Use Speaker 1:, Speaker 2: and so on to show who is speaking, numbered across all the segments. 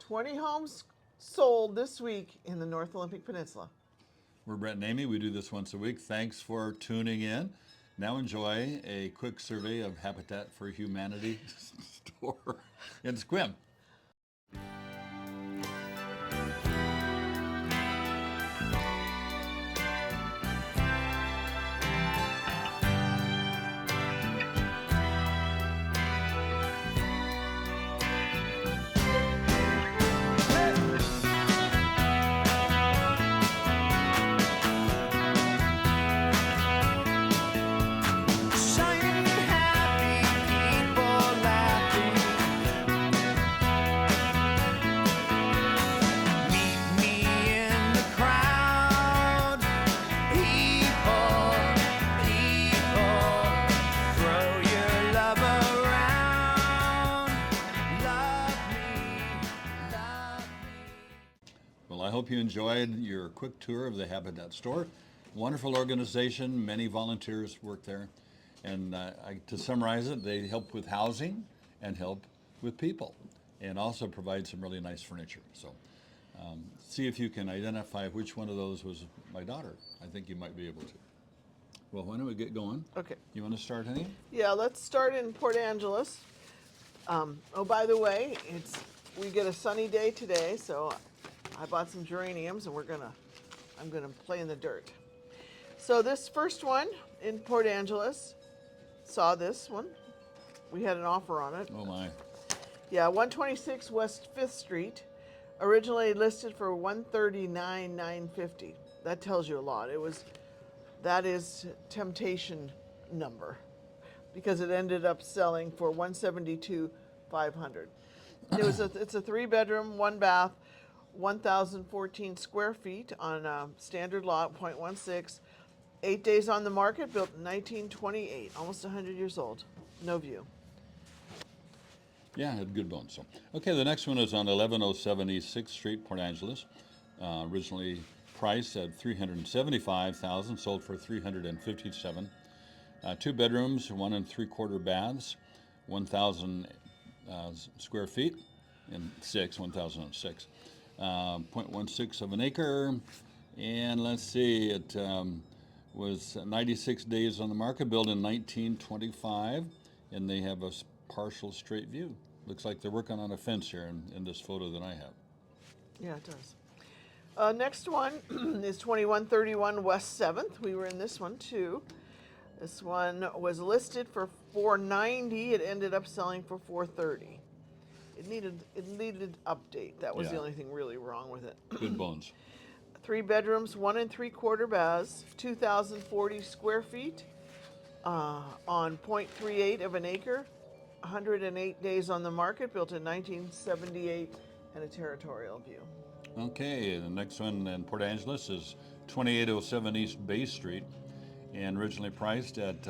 Speaker 1: 20 homes sold this week in the North Olympic Peninsula.
Speaker 2: We're Brett and Amy. We do this once a week. Thanks for tuning in. Now enjoy a quick survey of Habitat for Humanity store in Sequim. I hope you enjoyed your quick tour of the Habitat store. Wonderful organization, many volunteers work there. And to summarize it, they help with housing and help with people and also provide some really nice furniture. So see if you can identify which one of those was my daughter. I think you might be able to. Well, why don't we get going?
Speaker 1: Okay.
Speaker 2: You want to start, honey?
Speaker 1: Yeah, let's start in Port Angeles. Oh, by the way, we get a sunny day today, so I bought some geraniums, and I'm gonna play in the dirt. So this first one in Port Angeles, saw this one. We had an offer on it.
Speaker 2: Oh my.
Speaker 1: Yeah, 126 West 5th Street, originally listed for $139,950. That tells you a lot. That is temptation number, because it ended up selling for $172,500. It's a 3-bedroom, 1 bath, 1,014 square feet on a standard lot, 0.16. 8 days on the market, built in 1928, almost 100 years old. No view.
Speaker 2: Yeah, it had good bones. So, okay, the next one is on 1107 East 6th Street, Port Angeles. Originally priced at $375,000, sold for $357,000. 2 bedrooms, 1 3/4 baths, 1,000 square feet, and 1,006. 0.16 of an acre, and let's see, it was 96 days on the market, built in 1925, and they have a partial straight view. Looks like they're working on a fence here in this photo that I have.
Speaker 1: Yeah, it does. Next one is 2131 West 7th. We were in this one too. This one was listed for $490. It ended up selling for $430. It needed update. That was the only thing really wrong with it.
Speaker 2: Good bones.
Speaker 1: 3 bedrooms, 1 3/4 baths, 2,040 square feet, on 0.38 of an acre, 108 days on the market, built in 1978, and a territorial view.
Speaker 2: Okay, the next one in Port Angeles is 2807 East Bay Street, and originally priced at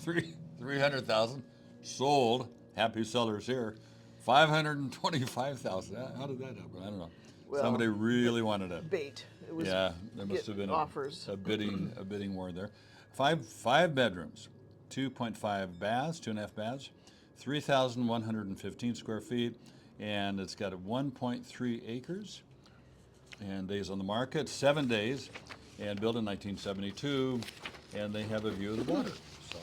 Speaker 2: $300,000, sold. Happy sellers here, $525,000. How did that happen? I don't know. Well, somebody really wanted it.
Speaker 1: Bait. It was
Speaker 2: there must have been
Speaker 1: offers.
Speaker 2: a bidding war there. Five bedrooms, 2.5 baths, 2.5 baths, 3,115 square feet, and it's got 1.3 acres. And days on the market, 7 days, and built in 1972, and they have a view of the water. So,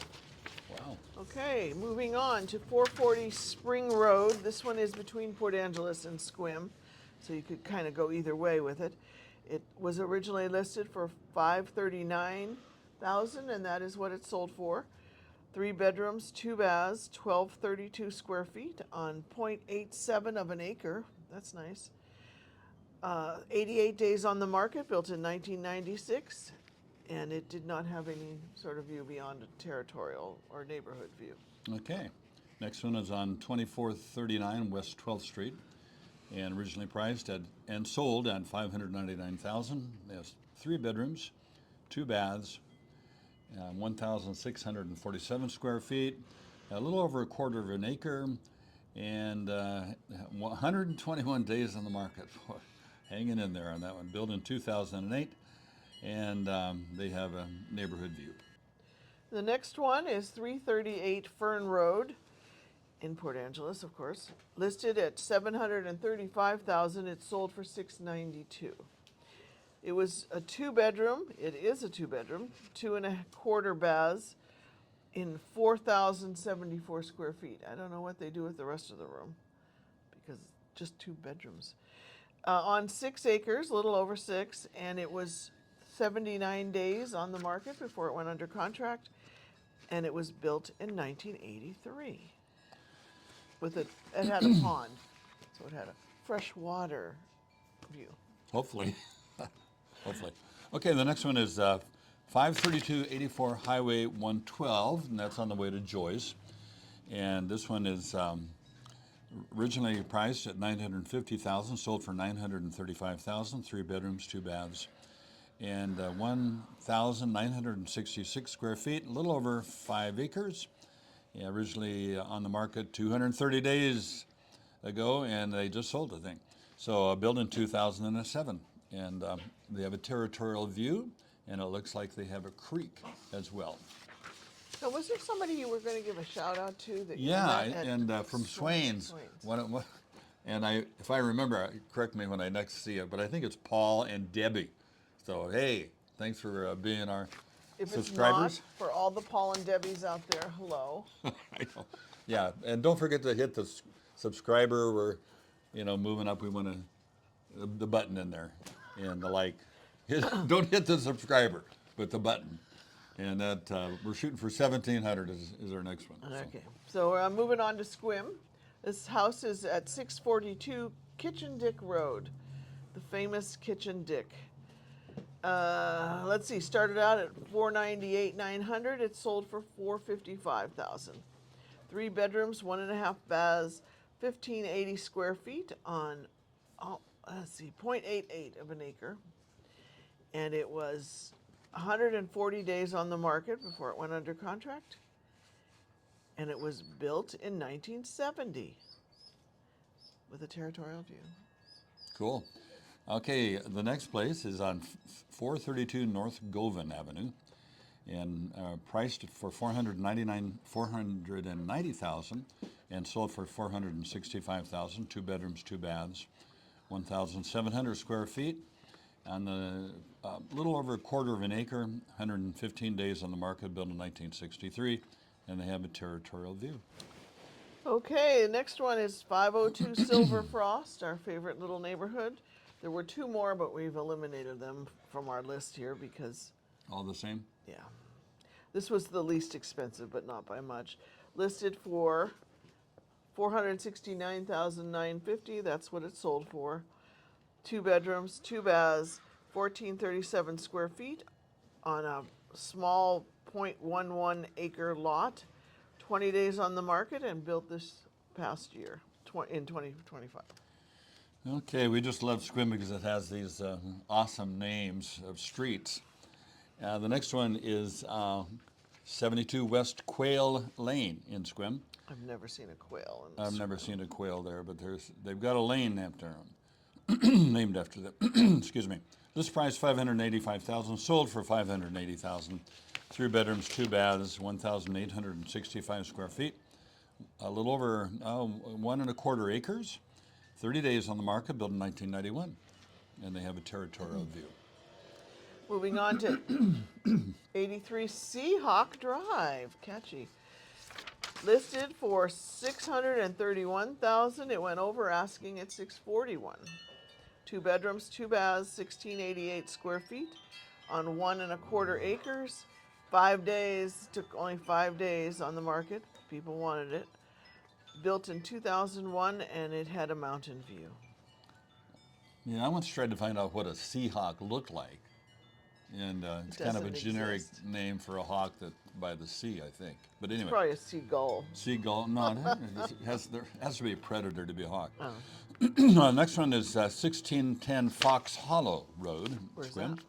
Speaker 2: wow.
Speaker 1: Okay, moving on to 440 Spring Road. This one is between Port Angeles and Sequim, so you could kind of go either way with it. It was originally listed for $539,000, and that is what it sold for. 3 bedrooms, 2 baths, 1,232 square feet on 0.87 of an acre. That's nice. 88 days on the market, built in 1996, and it did not have any sort of view beyond a territorial or neighborhood view.
Speaker 2: Okay, next one is on 2439 West 12th Street, and originally priced at and sold at $599,000. It has 3 bedrooms, 2 baths, 1,647 square feet, a little over 1/4 of an acre, and 121 days on the market. Hanging in there on that one. Built in 2008, and they have a neighborhood view.
Speaker 1: The next one is 338 Fern Road. in Port Angeles, of course. Listed at $735,000. It sold for $692,000. It was a 2-bedroom. It is a 2-bedroom, 2.25 baths in 4,074 square feet. I don't know what they do with the rest of the room because it's just 2 bedrooms. On 6 acres, a little over 6, and it was 79 days on the market before it went under contract, and it was built in 1983. It had a pond, so it had a fresh water view.
Speaker 2: Hopefully. Hopefully. Okay, the next one is 53284 Highway 112, and that's on the way to Joyce. And this one is originally priced at $950,000, sold for $935,000, 3 bedrooms, 2 baths, and 1,966 square feet, a little over 5 acres. Yeah, originally on the market 230 days ago, and they just sold the thing. So built in 2007, and they have a territorial view, and it looks like they have a creek as well.
Speaker 1: So was there somebody you were going to give a shout out to? That
Speaker 2: Yeah,
Speaker 1: you met
Speaker 2: and
Speaker 1: at
Speaker 2: from Swain's. And if I remember, correct me when I next see it, but I think it's Paul and Debbie. So hey, thanks for being our subscribers.
Speaker 1: If it's not, for all the Paul and Debbies out there, hello.
Speaker 2: I know. Yeah, and don't forget to hit the subscriber. We're, moving up. We want the button in there, and the like. Don't hit the subscriber, but the button. And that we're shooting for 1,700 is our next one.
Speaker 1: Okay, so moving on to Sequim. This house is at 642 Kitchen Dick Road, the famous Kitchen Dick. Let's see, started out at $498,900. It sold for $455,000. 3 bedrooms, 1.5 baths, 1,580 square feet on, 0.88 of an acre. And it was 140 days on the market before it went under contract. And it was built in 1970 with a territorial view. Cool.
Speaker 2: Okay, the next place is on 432 North Govan Avenue, and priced for $490,000, and sold for $465,000. 2 bedrooms, 2 baths, 1,700 square feet, on the little over a quarter of an acre, 115 days on the market, built in 1963, and they have a territorial view.
Speaker 1: Okay, the next one is 502 Silver Frost, our favorite little neighborhood. There were 2 more, but we've eliminated them from our list here because...
Speaker 2: All the same?
Speaker 1: Yeah. This was the least expensive, but not by much. Listed for $469,950. That's what it sold for. 2 bedrooms, 2 baths, 1,437 square feet on a small 0.11 acre lot. 20 days on the market and built this past year, in 2025.
Speaker 2: Okay, we just love Sequim because it has these awesome names of streets. The next one is 72 West Quail Lane in Sequim.
Speaker 1: I've never seen a quail.
Speaker 2: I've never seen a quail there, but they've got a lane named after them. Excuse me. This price $585,000, sold for $580,000. 3 bedrooms, 2 baths, 1,865 square feet. A little over 1.25 acres. 30 days on the market, built in 1991, and they have a territorial view.
Speaker 1: Moving on to 83 Seahawk Drive, catchy. Listed for $631,000. It went over asking at $641,000. 2 bedrooms, 2 baths, 1,688 square feet on 1.25 acres. 5 days, took only 5 days on the market. People wanted it. Built in 2001, and it had a mountain view.
Speaker 2: Yeah, I once tried to find out what a Seahawk looked like. And it's kind of a generic name for a hawk that by the sea, I think. But anyway.
Speaker 1: It's probably a seagull.
Speaker 2: Seagull? No, there has to be a predator to be a hawk.
Speaker 1: Oh.
Speaker 2: Next one is 1610 Fox Hollow Road.
Speaker 1: Where's that?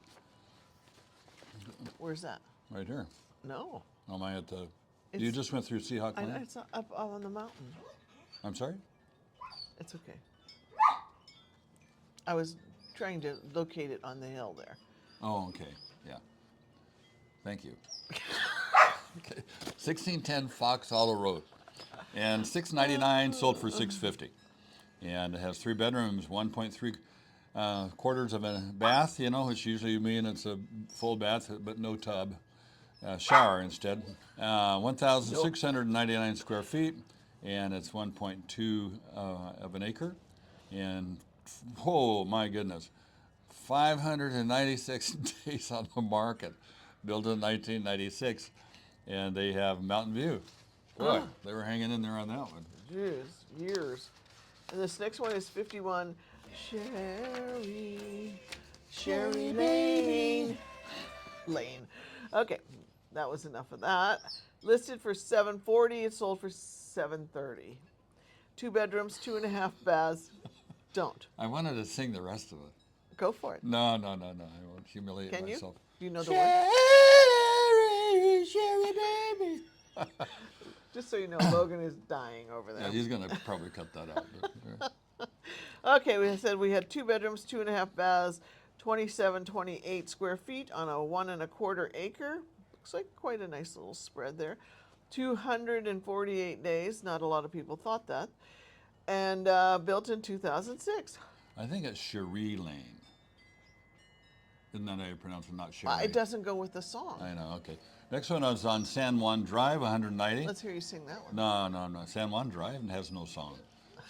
Speaker 1: Where's that?
Speaker 2: Right here.
Speaker 1: No.
Speaker 2: Am I at the... You just went through Seahawk Lane?
Speaker 1: I know, it's up on the mountain.
Speaker 2: I'm sorry?
Speaker 1: It's okay. I was trying to locate it on the hill there.
Speaker 2: Oh, okay. Yeah. Thank you. Okay. 1610 Fox Hollow Road. And $699 sold for $650. And it has 3 bedrooms, 1.3 quarters of a bath, you know, which usually mean it's a full bath, but no tub. Shower instead. 1,699 square feet, and it's 1.2 of an acre. And oh my goodness, 596 days on the market, built in 1996, and they have Mountain View. Boy, they were hanging in there on that one.
Speaker 1: Jeez, years. And this next one is 51 Sherry Lane. Okay, that was enough of that. Listed for $740, it sold for $730. 2 bedrooms, 2.5 baths. Don't.
Speaker 2: I wanted to sing the rest of it.
Speaker 1: Go for it.
Speaker 2: No, I won't humiliate
Speaker 1: Can you?
Speaker 2: myself.
Speaker 1: Do you know the word?
Speaker 2: Sherry, baby.
Speaker 1: Just so you know, Logan is dying over there.
Speaker 2: Yeah, he's going to probably cut that out.
Speaker 1: Okay, we said we had 2 bedrooms, 2.5 baths, 28 square feet on a 1.25 acre. Looks like quite a nice little spread there. 248 days. Not a lot of people thought that. And built in 2006.
Speaker 2: I think it's Cherie Lane. Isn't that how you pronounce it? Not Cherie.
Speaker 1: It doesn't go with the song.
Speaker 2: I know, okay. Next one is on San Juan Drive, 190.
Speaker 1: Let's hear you sing that one.
Speaker 2: No. San Juan Drive has no song.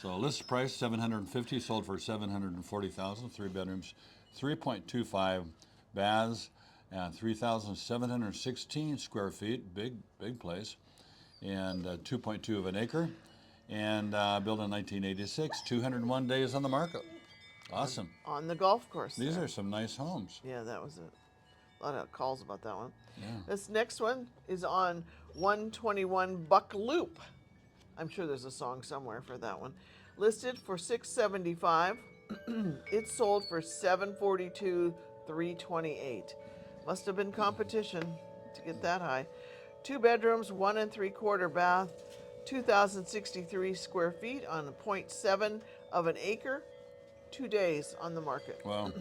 Speaker 2: So list price $750, sold for $740,000. 3 bedrooms, 3.25 baths, and 3,716 square feet. Big place, and 2.2 of an acre, and built in 1986. 201 days on the market. Awesome.
Speaker 1: On the golf course.
Speaker 2: These
Speaker 1: there.
Speaker 2: are some nice homes.
Speaker 1: Yeah, that was a lot of calls about that one.
Speaker 2: Yeah.
Speaker 1: This next one is on 121 Buck Loop. I'm sure there's a song somewhere for that one. Listed for $675. It sold for $742, $328. Must have been competition to get that high. 2 bedrooms, 1.75 bath, 2,063 square feet on 0.7 of an acre. 2 days on the market.
Speaker 2: Wow.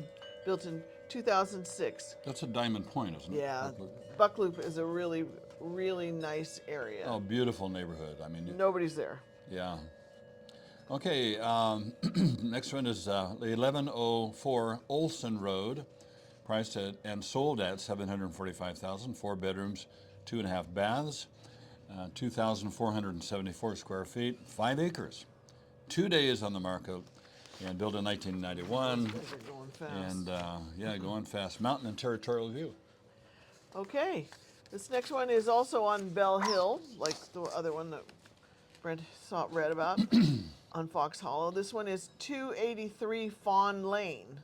Speaker 1: Built in 2006.
Speaker 2: That's a Diamond Point, isn't it?
Speaker 1: Yeah, Buck Loop is a really, really nice area.
Speaker 2: Oh, beautiful neighborhood. I mean,
Speaker 1: Nobody's there.
Speaker 2: yeah. Okay, next one is 1104 Olson Road, priced at and sold at $745,000. 4 bedrooms, 2.5 baths, 2,474 square feet, 5 acres. 2 days on the market, and built in 1991.
Speaker 1: These guys are going fast.
Speaker 2: And going fast. Mountain and territorial view.
Speaker 1: Okay, this next one is also on Bell Hill, like the other one that Brent read about on Fox Hollow. This one is 283 Fawn Lane,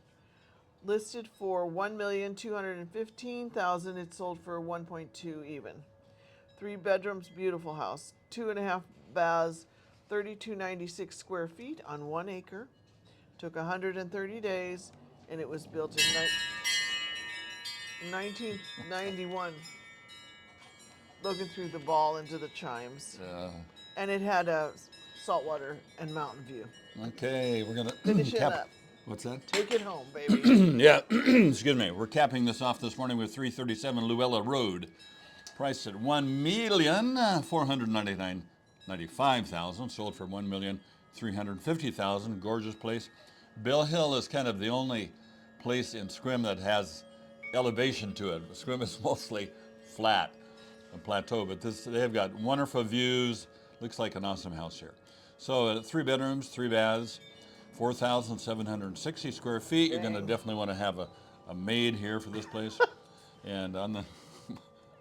Speaker 1: listed for $1,215,000. It sold for 1.2 even. 3 bedrooms, beautiful house. 2.5 baths, 3,296 square feet on 1 acre. Took 130 days, and it was built in 1991. Looking through the ball into the chimes. And it had a saltwater and mountain view.
Speaker 2: Okay, we're going to
Speaker 1: Finish it up.
Speaker 2: What's that?
Speaker 1: Take it home, baby.
Speaker 2: Yeah, excuse me. We're capping this off this morning with 337 Luella Road, priced at $1,495,000, sold for $1,350,000. Gorgeous place. Bell Hill is kind of the only place in Sequim that has elevation to it. Sequim is mostly flat, a plateau, but they've got wonderful views. Looks like an awesome house here. So 3 bedrooms, 3 baths, 4,760 square feet. You're going to definitely want to have a maid here for this place. And on the,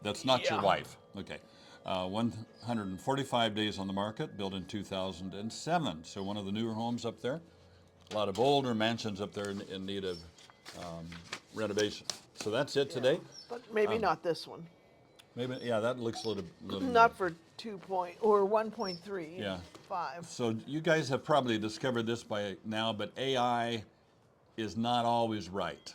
Speaker 2: that's not your wife. Okay. 145 days on the market, built in 2007. So one of the newer homes up there. A lot of older mansions up there in need of renovation. So that's it today.
Speaker 1: But maybe not this one.
Speaker 2: Maybe, yeah, that looks a little
Speaker 1: Not for 1.3.
Speaker 2: Yeah.
Speaker 1: 5.
Speaker 2: So you guys have probably discovered this by now, but AI is not always right.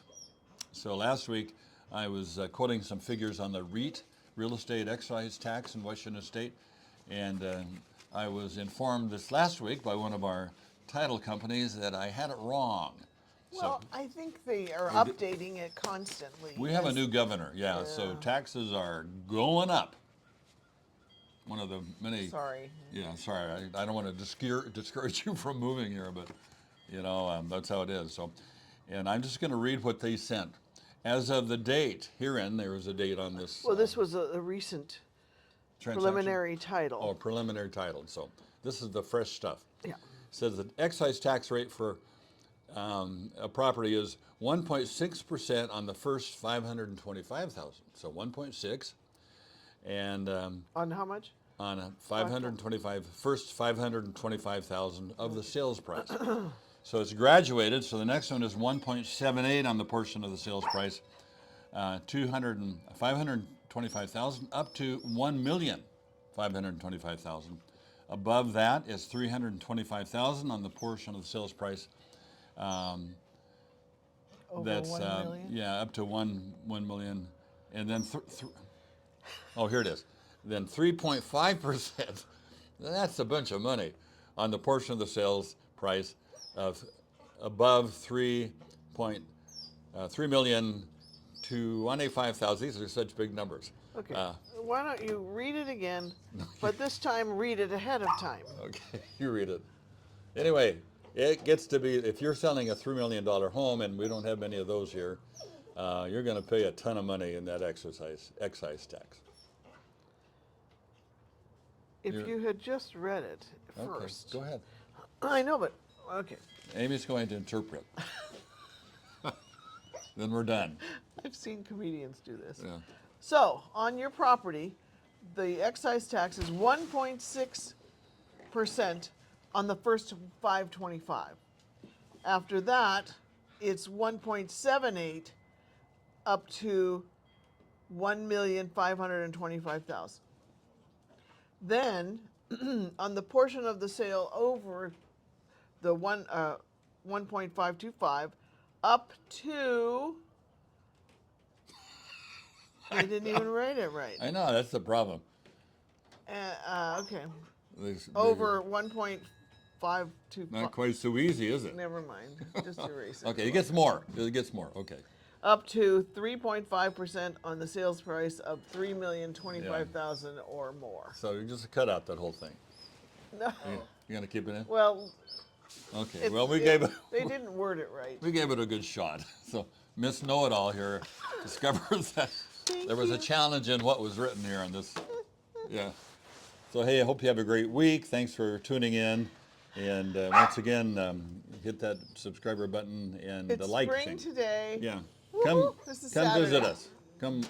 Speaker 2: So last week I was quoting some figures on the REIT, real estate excise tax in Washington State, and I was informed this last week by one of our title companies that I had it wrong.
Speaker 1: Well, I think they are updating it constantly.
Speaker 2: We have a new governor, so taxes are going up. one of the many.
Speaker 1: Sorry.
Speaker 2: Yeah, sorry. I don't want to discourage you from moving here, but that's how it is. So, and I'm just going to read what they sent. As of the date, herein there is a date on this.
Speaker 1: Well, this was a recent
Speaker 2: transaction.
Speaker 1: preliminary title.
Speaker 2: Oh, preliminary title. So this is the fresh stuff.
Speaker 1: Yeah.
Speaker 2: It says the excise tax rate for a property is 1.6% on the first 525,000. So 1.6, and
Speaker 1: On how much?
Speaker 2: on a 525 first 525,000 of the sales price. So it's graduated. So the next one is 1.78 on the portion of the sales price, 525,000 up to 1,525,000. Above that is 325,000 on the portion of the sales price.
Speaker 1: Over
Speaker 2: That's
Speaker 1: 1 million?
Speaker 2: yeah, up to 1 million, and then oh, here it is. Then 3.5%. That's a bunch of money on the portion of the sales price of above 3,285,000. These are such big numbers.
Speaker 1: Okay. Why don't you read it again, but this time read it ahead of time.
Speaker 2: Okay, you read it. Anyway, it gets to be, if you're selling a $3 million home, and we don't have many of those here, you're going to pay a ton of money in that excise tax.
Speaker 1: If you had just read it
Speaker 2: Okay,
Speaker 1: first.
Speaker 2: go ahead.
Speaker 1: I know, but okay.
Speaker 2: Amy's going to interpret. Then we're done.
Speaker 1: I've seen comedians do this.
Speaker 2: Yeah.
Speaker 1: So, on your property, the excise tax is 1.6% on the first 525. After that, it's 1.78 up to 1,525,000. Then, on the portion of the sale over the 1.525 up to, I didn't even write it right.
Speaker 2: I know, that's the problem.
Speaker 1: Okay.
Speaker 2: These-
Speaker 1: Over 1.525.
Speaker 2: Not quite so easy, is it?
Speaker 1: Never mind. Just erase it.
Speaker 2: Okay, it gets more. It gets more. Okay.
Speaker 1: Up to 3.5% on the sales price of $3,025,000 or more.
Speaker 2: So you just cut out that whole thing.
Speaker 1: No.
Speaker 2: You gonna keep it in?
Speaker 1: Well,
Speaker 2: Okay. Well, we gave it.
Speaker 1: they didn't word it right.
Speaker 2: We gave it a good shot. So Miss Know-It-All here discovers that there was a challenge in what was written here on this. Yeah. So hey, I hope you have a great week. Thanks for tuning in, and once again, hit that subscriber button and
Speaker 1: It's
Speaker 2: the like
Speaker 1: spring
Speaker 2: thing.
Speaker 1: today.
Speaker 2: Yeah.
Speaker 1: Woo-hoo. This is
Speaker 2: Come visit
Speaker 1: Saturday.
Speaker 2: us.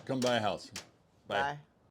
Speaker 2: Come by a house. Bye.
Speaker 1: Bye.